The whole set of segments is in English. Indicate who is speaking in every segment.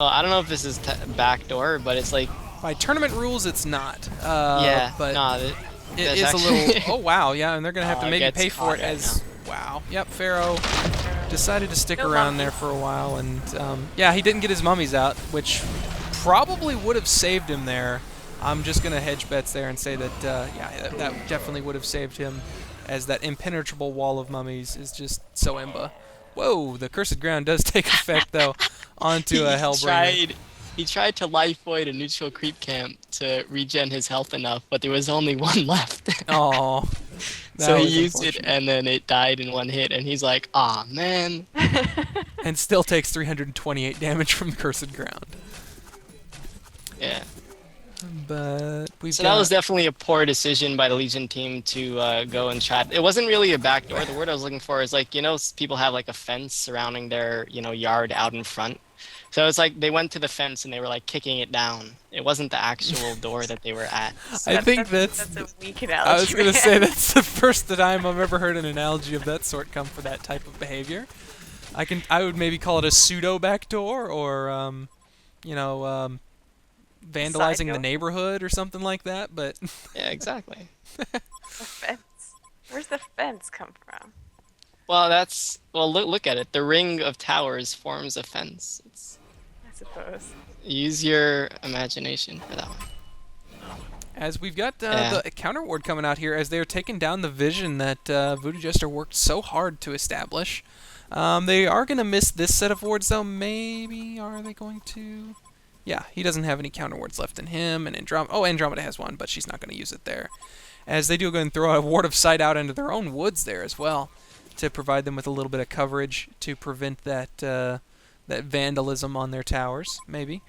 Speaker 1: Well, I don't know if this is backdoor, but it's like,
Speaker 2: By tournament rules, it's not.
Speaker 1: yeah,
Speaker 2: But
Speaker 1: nah,
Speaker 2: it
Speaker 1: that's
Speaker 2: is a little.
Speaker 1: actually
Speaker 2: Oh wow, yeah, and they're gonna have to
Speaker 1: it
Speaker 2: maybe
Speaker 1: gets
Speaker 2: pay for
Speaker 1: caught
Speaker 2: it
Speaker 1: right now.
Speaker 2: as wow. Yep, Pharaoh decided to stick
Speaker 3: No
Speaker 2: around there
Speaker 3: mummies.
Speaker 2: for a while, and yeah, he didn't get his mummies out, which probably would have saved him there. I'm just gonna hedge bets there and say that yeah, that definitely would have saved him, as that impenetrable wall of mummies is just so imba. Whoa, the cursed ground does take effect though onto a
Speaker 1: He
Speaker 2: Hellbringer.
Speaker 1: tried he tried to life void a neutral creep camp to regen his health enough, but there was only one left.
Speaker 2: Oh,
Speaker 1: So
Speaker 2: that
Speaker 1: he
Speaker 2: was
Speaker 1: used it
Speaker 2: unfortunate.
Speaker 1: and then it died in one hit and he's like, "Ah, man."
Speaker 2: And still takes 328 damage from the cursed ground.
Speaker 1: Yeah.
Speaker 2: But we've
Speaker 1: So that was
Speaker 2: got
Speaker 1: definitely a poor decision by the Legion team to go and try. It wasn't really a backdoor. The word I was looking for is like, people have like a fence surrounding their, yard out in front. So it's like they went to the fence and they were like kicking it down. It wasn't the actual door that they were at.
Speaker 2: I think
Speaker 3: That's a weak analogy.
Speaker 2: I was gonna
Speaker 3: man.
Speaker 2: say that's the first time I've ever heard an analogy of that sort come for that type of behavior. I would maybe call it a pseudo backdoor, or you know,
Speaker 3: Side
Speaker 2: vandalizing the
Speaker 3: door.
Speaker 2: neighborhood or something like that. But
Speaker 1: Yeah, exactly.
Speaker 3: The fence. Where's the fence come from?
Speaker 1: Well, look at it. The ring of towers forms a fence.
Speaker 3: I suppose.
Speaker 1: Use your imagination for that one.
Speaker 2: as we've got
Speaker 1: Yeah.
Speaker 2: the counter ward coming out here, as they're taking down the vision that Voodoo Jester worked so hard to establish. They are going to miss this set of wards, though. Maybe are they going to? Yeah, he doesn't have any counter wards left in him, and Andromeda. Oh, Andromeda has one, but she's not going to use it there. As they do go and throw a ward of sight out into their own woods there as well, to provide them with a little bit of coverage to prevent that that vandalism on their towers. Maybe.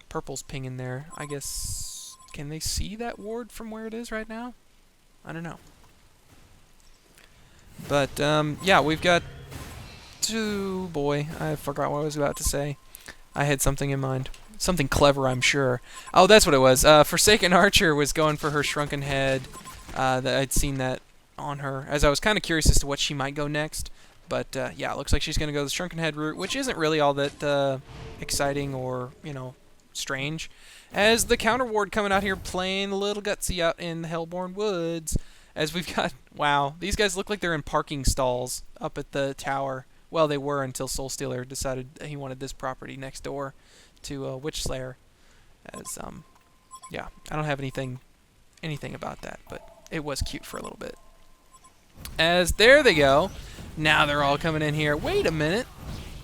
Speaker 2: Purple's pinging there. I guess. Can they see that ward from where it is right now? I don't know. But yeah, we've got two. Boy, I forgot what I was about to say. I had something in mind. Something clever, I'm sure. Oh, that's what it was. Forsaken Archer was going for her shrunken head. That I'd seen that on her, as I was kind of curious as to what she might go next. But yeah, it looks like she's going to go the shrunken head route, which isn't really all that exciting or strange. As the counter ward coming out here playing a little gutsy out in the Hellborn Woods. As we've got, wow, these guys look like they're in parking stalls up at the tower. Well, they were until Soulstealer decided he wanted this property next door to Witch Slayer. As yeah, I don't have anything about that, but it was cute for a little bit. As there they go. Now they're all coming in here. Wait a minute,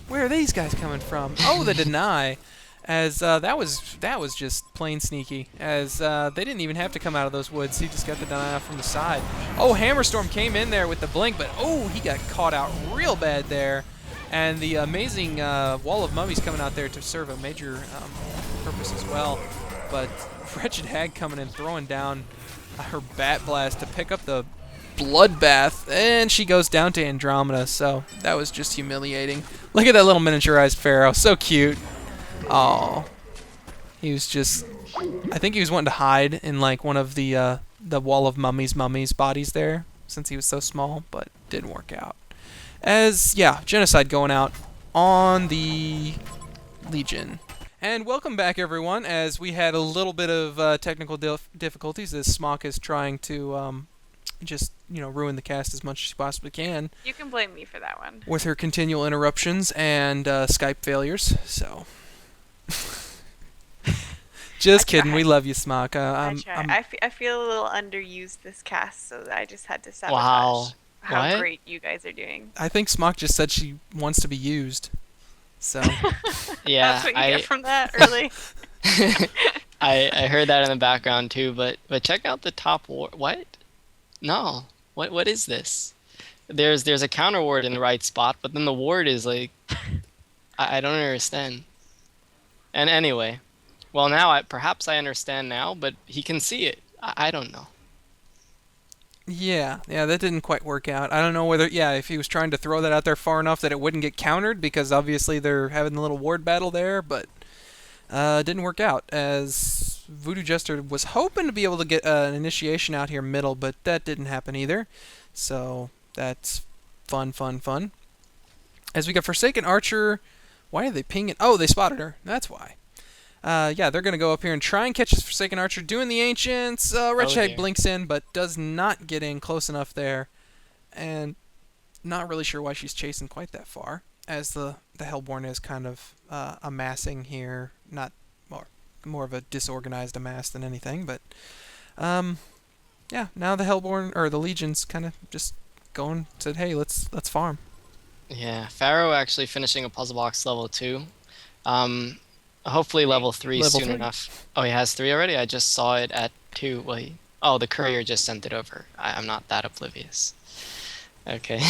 Speaker 2: where are these guys coming from? Oh, the deny. As that was just plain sneaky. As they didn't even have to come out of those woods. He just got the deny from the side. Oh, Hammerstorm came in there with the blink, but oh, he got caught out real bad there. And the amazing wall of mummies coming out there to serve a major purpose as well. But Wretched Hag coming in, throwing down her Bat Blast to pick up the Bloodbath, and she goes down to Andromeda. So that was just humiliating. Look at that little miniaturized Pharaoh, so cute. Oh, he was just. I think he was wanting to hide in like one of the wall of mummies bodies there, since he was so small, but didn't work out. As yeah, genocide going out on the Legion. And welcome back, everyone. As we had a little bit of technical difficulties, as Smock is trying to just ruin the cast as much as she possibly can
Speaker 3: You can blame me for that one.
Speaker 2: with her continual interruptions and Skype failures. So. Just kidding. We love you, Smock.
Speaker 3: I try. I feel a little underused this cast, so I just had to sabotage
Speaker 1: Wow.
Speaker 3: how
Speaker 1: What?
Speaker 3: great you guys are doing.
Speaker 2: I think Smock just said she wants to be used. So
Speaker 1: Yeah,
Speaker 3: That's what you get from that, really?
Speaker 1: I heard that in the background too, but check out the top ward. What? No. What is this? There's a counter ward in the right spot, but then the ward is like I don't understand. And anyway, well now perhaps I understand now, but he can see it. I don't know.
Speaker 2: yeah, that didn't quite work out. I don't know whether if he was trying to throw that out there far enough that it wouldn't get countered, because obviously they're having a little ward battle there, but didn't work out, as Voodoo Jester was hoping to be able to get an initiation out here middle, but that didn't happen either. So that's fun. As we got Forsaken Archer Why are they pinging? Oh, they spotted her. That's why. Yeah, they're going to go up here and try and catch this Forsaken Archer doing the Ancients.
Speaker 1: Oh
Speaker 2: Wretched
Speaker 1: dear.
Speaker 2: blinks in, but does not get in close enough there. And not really sure why she's chasing quite that far, as the Hellborn is kind of amassing here. Not more of a disorganized amass than anything, but yeah, now the Hellborn or the Legion's kind of just said, hey, let's farm.
Speaker 1: Yeah, Pharaoh actually finishing a puzzle box level 2. Um, Hopefully level 3
Speaker 2: Level
Speaker 1: soon
Speaker 2: 3.
Speaker 1: enough. Oh, he has 3 already? I just saw it at 2. Well, oh, the courier just sent it over. I'm not that oblivious. Okay.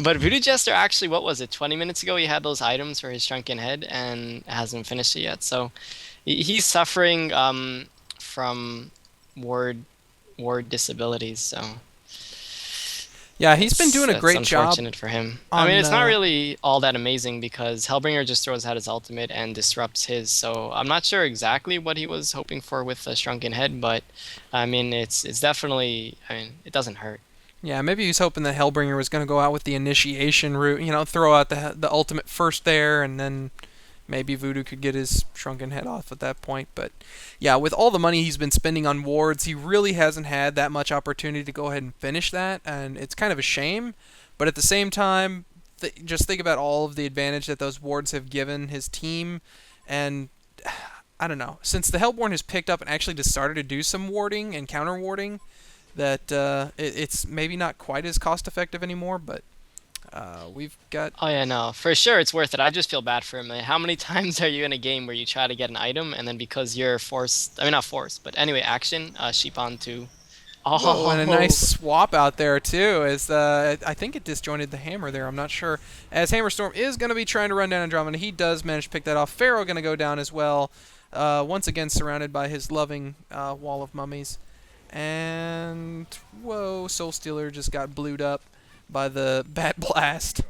Speaker 1: But Voodoo Jester actually, what was it? 20 minutes ago he had those items for his shrunken head and hasn't finished it yet. So he's suffering from ward ward disabilities. So
Speaker 2: Yeah, he's been doing a
Speaker 1: that's
Speaker 2: great job
Speaker 1: unfortunate for him. I mean,
Speaker 2: on.
Speaker 1: it's not really all that amazing because Hellbringer just throws out his ultimate and disrupts his. So I'm not sure exactly what he was hoping for with the shrunken head, but I mean, it's definitely. I mean, it doesn't hurt.
Speaker 2: Yeah, maybe he was hoping that Hellbringer was going to go out with the initiation route, throw out the ultimate first there, and then maybe Voodoo could get his shrunken head off at that point. But yeah, with all the money he's been spending on wards, he really hasn't had that much opportunity to go ahead and finish that, and it's kind of a shame. But at the same time, just think about all of the advantage that those wards have given his team, and I don't know. Since the Hellborn has picked up and actually just started to do some warding and counter warding, that it's maybe not quite as cost effective anymore, but we've got.
Speaker 1: Oh yeah, no, for sure it's worth it. I just feel bad for him. Like, how many times are you in a game where you try to get an item and then because you're forced, I mean not forced, but anyway, action, sheep on to.
Speaker 2: Whoa, and a nice
Speaker 1: Oh,
Speaker 2: swap out there too. As I think it disjointed the hammer there. I'm not sure. As Hammerstorm is going to be trying to run down Andromeda, he does manage to pick that off. Pharaoh going to go down as well. Once again surrounded by his loving wall of mummies. And whoa, Soul Stealer just got blued up by the Bat Blast.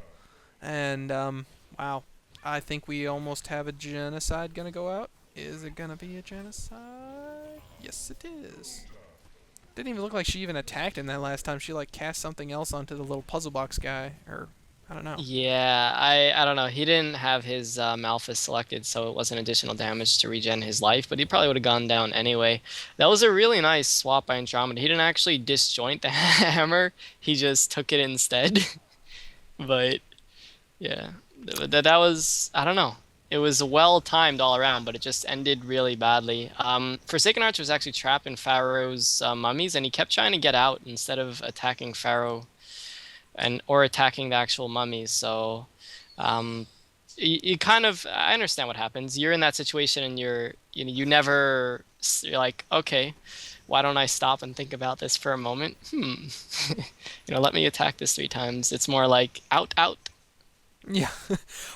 Speaker 2: And wow, I think we almost have a genocide gonna go out. Is it gonna be a genocide? Yes, it is. Didn't even look like she even attacked him that last time. She like cast something else onto the little puzzle box guy, or I don't know.
Speaker 1: yeah, I don't know. He didn't have his Malphus selected, so it wasn't additional damage to regen his life, but he probably would have gone down anyway. That was a really nice swap by Andromeda. He didn't actually disjoint the hammer, he just took it instead. But yeah, that was, I don't know. It was well timed all around, but it just ended really badly. Forsaken Archer was actually trapped in Pharaoh's mummies, and he kept trying to get out instead of attacking Pharaoh or attacking the actual mummies. So you kind of, I understand what happens. You're in that situation, and you're like, okay, why don't I stop and think about this for a moment? Let me attack this 3 times. It's more like out, out.
Speaker 2: Yeah,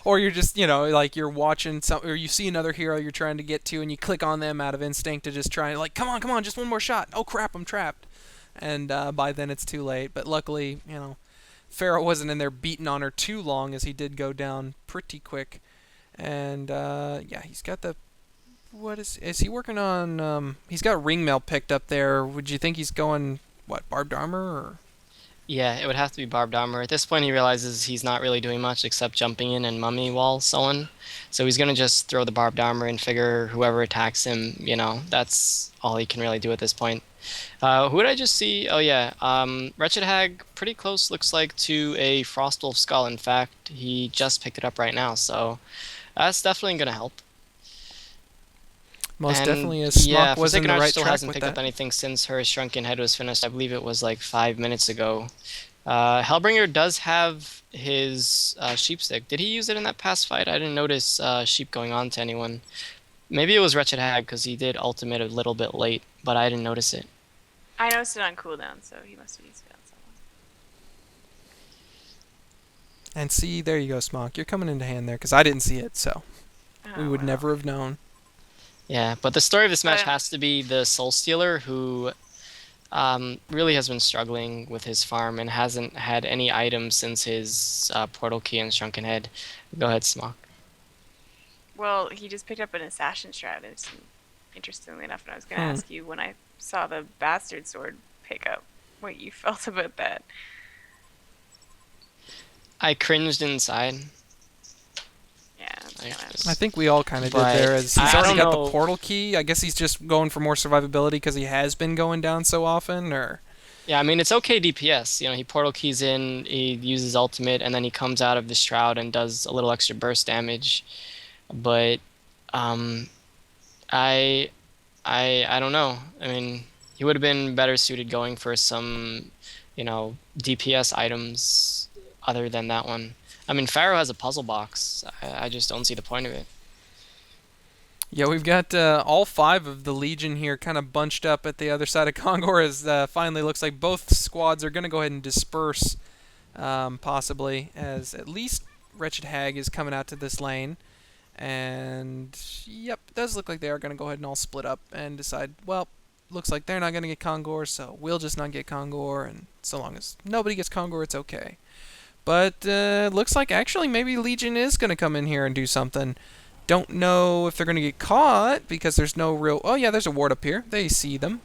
Speaker 2: or you're just like you're watching some, or you see another hero you're trying to get to, and you click on them out of instinct to just try like, come on, just one more shot. Oh crap, I'm trapped, and by then it's too late. But luckily, Pharaoh wasn't in there beating on her too long, as he did go down pretty quick. And yeah, he's got the what is he working on? He's got ringmail picked up there. Would you think he's going barbed armor or?
Speaker 1: Yeah, it would have to be barbed armor. At this point, he realizes he's not really doing much except jumping in and mummy wall sullen. So he's going to just throw the barbed armor and figure whoever attacks him, that's all he can really do at this point. Who did I just see? Oh, yeah. Wretched Hag, pretty close, looks like, to a Frostwolf skull. In fact, he just picked it up right now. So that's definitely going to help.
Speaker 2: Most
Speaker 1: And
Speaker 2: definitely, as Smock was in
Speaker 1: Forsaken
Speaker 2: the
Speaker 1: Arch
Speaker 2: right
Speaker 1: still
Speaker 2: track
Speaker 1: hasn't
Speaker 2: with
Speaker 1: picked up
Speaker 2: that.
Speaker 1: anything since her shrunken head was finished. I believe it was like 5 minutes ago. Hellbringer does have his sheep stick. Did he use it in that past fight? I didn't notice sheep going on to anyone. Maybe it was Wretched Hag because he did ultimate a little bit late, but I didn't notice it.
Speaker 3: I noticed it on cooldown, so he must have used it on someone.
Speaker 2: And see, there you go, Smock. You're coming into hand there, because I didn't see it, so we
Speaker 3: Oh,
Speaker 2: would
Speaker 3: well.
Speaker 2: never have known.
Speaker 1: Yeah, but the story of this match
Speaker 3: But-
Speaker 1: has to be the Soul Stealer, who really has been struggling with his farm and hasn't had any items since his Portal Key and Shrunken Head. Go ahead, Smock.
Speaker 3: Well, he just picked up an assassin shroud. It's interestingly enough, and I was going to ask you when I saw the bastard sword pick up what you felt about that.
Speaker 1: I cringed inside.
Speaker 3: Yeah, It's kind of.
Speaker 2: I think we all kind of did
Speaker 1: But
Speaker 2: there, as he's
Speaker 1: I
Speaker 2: already
Speaker 1: don't
Speaker 2: got the
Speaker 1: know.
Speaker 2: portal key. I guess he's just going for more survivability because he has been going down so often, or...
Speaker 1: Yeah, I mean it's okay DPS. He portal keys in, he uses ultimate, and then he comes out of the shroud and does a little extra burst damage. But um, I I don't know. I mean, he would have been better suited going for some, DPS items other than that one. I mean, Pharaoh has a puzzle box. I just don't see the point of it.
Speaker 2: Yeah, we've got all 5 of the Legion here kind of bunched up at the other side of Kongor as finally looks like both squads are going to go ahead and disperse, possibly, as at least Wretched Hag is coming out to this lane. And, yep, it does look like they are going to go ahead and all split up and decide, well, looks like they're not going to get Kongor, so we'll just not get Kongor, and so long as nobody gets Kongor, it's okay. But looks like actually maybe Legion is going to come in here and do something. Don't know if they're going to get caught because there's no real... Oh, yeah, there's a ward up here. They see them.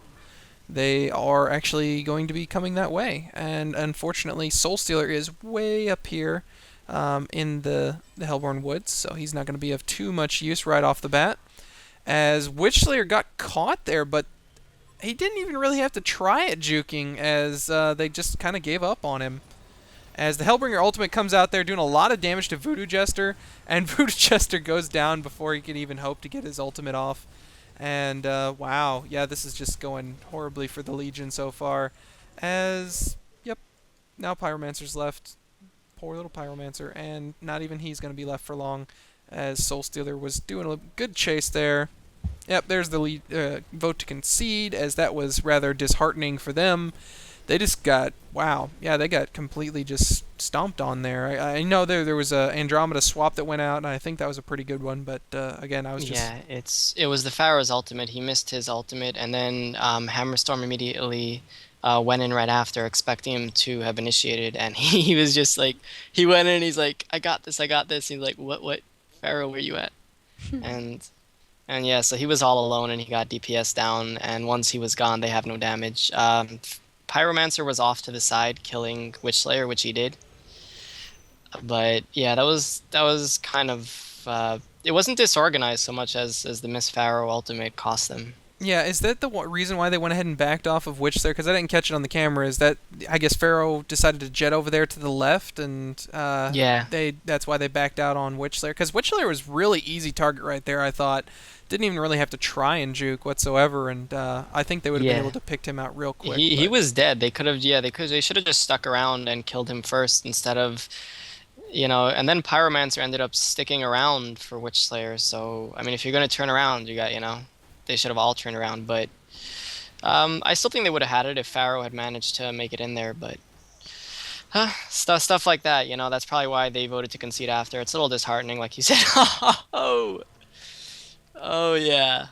Speaker 2: They are actually going to be coming that way. And unfortunately, Soulstealer is way up here in the Hellborn Woods, so he's not going to be of too much use right off the bat. As Witchslayer got caught there, but he didn't even really have to try at juking, as they just kind of gave up on him. As the Hellbringer ultimate comes out there doing a lot of damage to Voodoo Jester, and Voodoo Jester goes down before he could even hope to get his ultimate off. And wow, yeah, this is just going horribly for the Legion so far. As, yep, now Pyromancer's left. Poor little Pyromancer, and not even he's going to be left for long, as Soulstealer was doing a good chase there. Yep, there's the lead, vote to concede, as that was rather disheartening for them. They just got, wow, yeah, they got completely just stomped on there. I know there was a Andromeda swap that went out, and I think that was a pretty good one, but again, I was just...
Speaker 1: Yeah, it was the Pharaoh's ultimate. He missed his ultimate, and then Hammerstorm immediately went in right after, expecting him to have initiated, and he was just like, he went in, he's like, I got this. He's like, what, Pharaoh, where you at? and and yeah, so he was all alone, and he got DPS down, and once he was gone, they have no damage. Pyromancer was off to the side, killing Witchslayer, which he did. But yeah, that was kind of it wasn't disorganized so much as the Miss Pharaoh ultimate cost them.
Speaker 2: Yeah, is that the reason why they went ahead and backed off of Witchslayer? Because I didn't catch it on the camera. Is that, I guess, Pharaoh decided to jet over there to the left, and
Speaker 1: Yeah.
Speaker 2: that's why they backed out on Witchslayer? Because Witchslayer was really easy target right there, I thought. Didn't even really have to try and juke whatsoever, and I think they would have been
Speaker 1: Yeah.
Speaker 2: able to pick him out real quick.
Speaker 1: He
Speaker 2: but-
Speaker 1: was dead. They should have just stuck around and killed him first instead of, and then Pyromancer ended up sticking around for Witchslayer. So, I mean, if you're going to turn around, they should have all turned around, but I still think they would have had it if Pharaoh had managed to make it in there, but stuff like that, that's probably why they voted to concede after. It's a little disheartening, like you said. Oh yeah.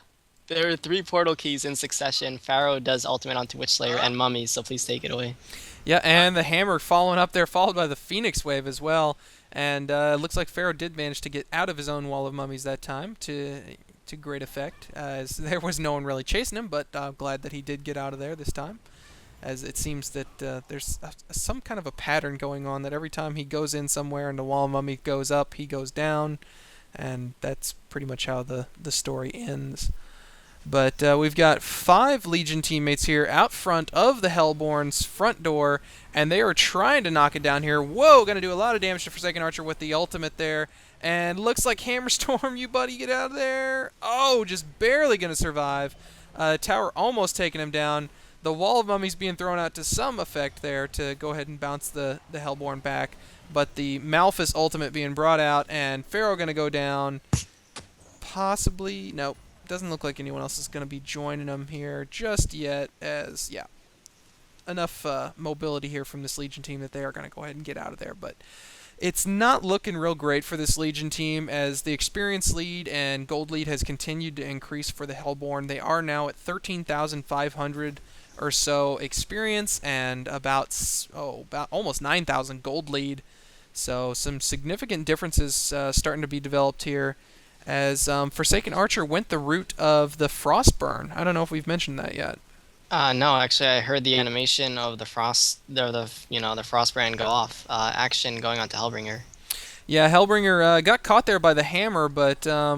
Speaker 1: There are 3 portal keys in succession. Pharaoh does ultimate onto Witchslayer and Mummies, so please take it away.
Speaker 2: Yeah, and the hammer following up there, followed by the Phoenix Wave as well. And it looks like Pharaoh did manage to get out of his own wall of mummies that time to great effect, as there was no one really chasing him, but I'm glad that he did get out of there this time, as it seems that there's some kind of a pattern going on, that every time he goes in somewhere and the wall of mummy goes up, he goes down, and that's pretty much how the story ends. But we've got 5 Legion teammates here out front of the Hellborn's front door, and they are trying to knock it down here. Whoa, going to do a lot of damage to Forsaken Archer with the ultimate there. And looks like Hammerstorm, you buddy, get out of there. Oh, just barely going to survive. Tower almost taking him down. The wall of mummies being thrown out to some effect there to go ahead and bounce the Hellborn back. But the Malphus ultimate being brought out, and Pharaoh going to go down. Possibly, nope. Doesn't look like anyone else is going to be joining him here just yet, as, yeah, enough mobility here from this Legion team that they are going to go ahead and get out of there. But it's not looking real great for this Legion team, as the experience lead and gold lead has continued to increase for the Hellborn. They are now at 13,500 or so experience and about almost 9,000 gold lead. So some significant differences starting to be developed here, as Forsaken Archer went the route of the Frostburn. I don't know if we've mentioned that yet.
Speaker 1: No, actually, I heard the animation of the Frostbrand go off. Action going on to Hellbringer.
Speaker 2: Yeah, Hellbringer got caught there by the hammer, but